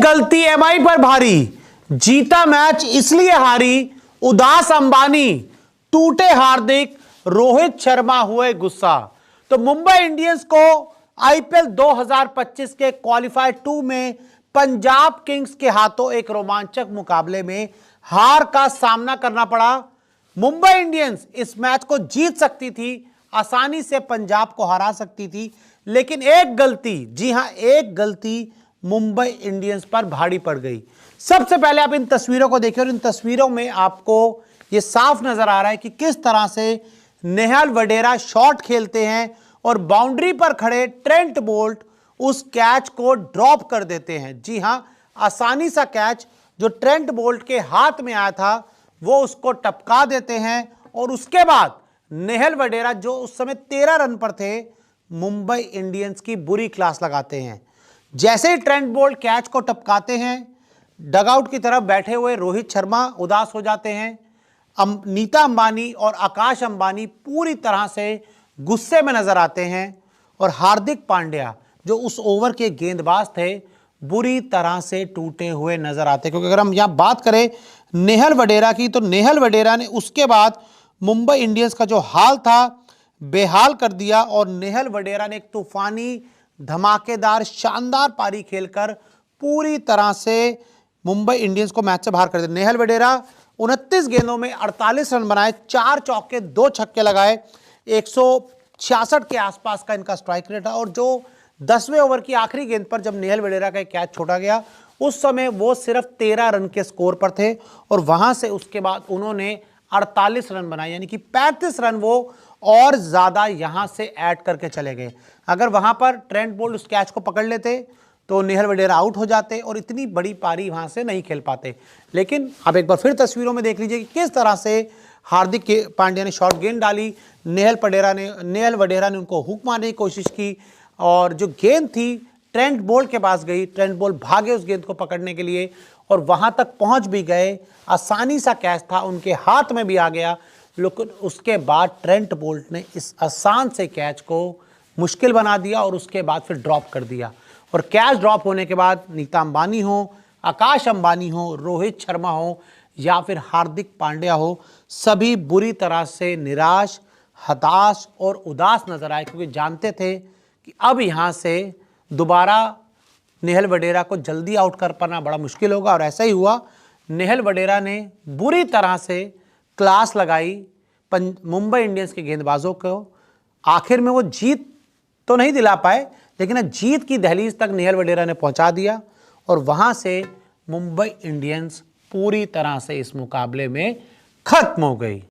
गलती एमआई पर भारी, जीता मैच इसलिए हारी, उदास अंबानी, टूटे हार्दिक, रोहित शर्मा हुए गुस्सा। तो मुंबई इंडियंस को आईपीएल 2025 के क्वालिफायर 2 में पंजाब किंग्स के हाथों एक रोमांचक मुकाबले में हार का सामना करना पड़ा। मुंबई इंडियंस इस मैच को जीत सकती थी, आसानी से पंजाब को हरा सकती थी, लेकिन एक गलती, जी हां एक गलती मुंबई इंडियंस पर भारी पड़ गई। सबसे पहले आप इन तस्वीरों को देखिए और इन तस्वीरों में आपको यह साफ नजर आ रहा है कि किस तरह से नेहल वडेरा शॉट खेलते हैं और बाउंड्री पर खड़े ट्रेंट बोल्ट उस कैच को ड्रॉप कर देते हैं। जी हां, आसानी सा कैच जो ट्रेंट बोल्ट के हाथ में आया था वो उसको टपका देते हैं और उसके बाद नेहल वडेरा जो उस समय 13 रन पर थे, मुंबई इंडियंस की बुरी क्लास लगाते हैं। जैसे ही ट्रेंट बोल्ट कैच को टपकाते हैं, डगआउट की तरफ बैठे हुए रोहित शर्मा उदास हो जाते हैं। नीता अंबानी और आकाश अंबानी पूरी तरह से गुस्से में नजर आते हैं और हार्दिक पांड्या जो उस ओवर के गेंदबाज थे बुरी तरह से टूटे हुए नजर आते हैं। क्योंकि अगर हम यहां बात करें नेहल वडेरा की, तो नेहल वडेरा ने उसके बाद मुंबई इंडियंस का जो हाल था बेहाल कर दिया और नेहल वडेरा ने एक तूफानी धमाकेदार शानदार पारी खेलकर पूरी तरह से मुंबई इंडियंस को मैच से बाहर कर दिया। नेहल वडेरा 29 गेंदों में 48 रन बनाए, 4 चौके 2 छक्के लगाए, 166 के आसपास का इनका स्ट्राइक रेट है। और जो 10वें ओवर की आखिरी गेंद पर जब नेहल वडेरा का कैच छोड़ा गया उस समय वो सिर्फ 13 रन के स्कोर पर थे और वहां से उसके बाद उन्होंने 48 रन बनाए, यानी कि 35 रन वो और ज्यादा यहां से ऐड करके चले गए। अगर वहां पर ट्रेंट बोल्ट उस कैच को पकड़ लेते तो नेहल वडेरा आउट हो जाते और इतनी बड़ी पारी वहां से नहीं खेल पाते। लेकिन अब एक बार फिर तस्वीरों में देख लीजिए कि किस तरह से हार्दिक पांड्या ने शॉर्ट गेंद डाली, नेहल वडेरा ने उनको हुक मारने की कोशिश की और जो गेंद थी ट्रेंट बोल्ट के पास गई, ट्रेंट बोल्ट भागे उस गेंद को पकड़ने के लिए और वहां तक पहुंच भी गए। आसानी सा कैच था, उनके हाथ में भी आ गया, लेकिन उसके बाद ट्रेंट बोल्ट ने इस आसान से कैच को मुश्किल बना दिया और उसके बाद फिर ड्रॉप कर दिया। और कैच ड्रॉप होने के बाद नीता अंबानी हो, आकाश अंबानी हो, रोहित शर्मा हो या फिर हार्दिक पांड्या हो, सभी बुरी तरह से निराश, हताश और उदास नजर आए, क्योंकि जानते थे कि अब यहाँ से दोबारा नेहल वडेरा को जल्दी आउट कर पाना बड़ा मुश्किल होगा। और ऐसा ही हुआ, नेहल वडेरा ने बुरी तरह से क्लास लगाई मुंबई इंडियंस के गेंदबाजों को। आखिर में वो जीत तो नहीं दिला पाए, लेकिन जीत की दहलीज तक नेहल वडेरा ने पहुंचा दिया और वहां से मुंबई इंडियंस पूरी तरह से इस मुकाबले में खत्म हो गई।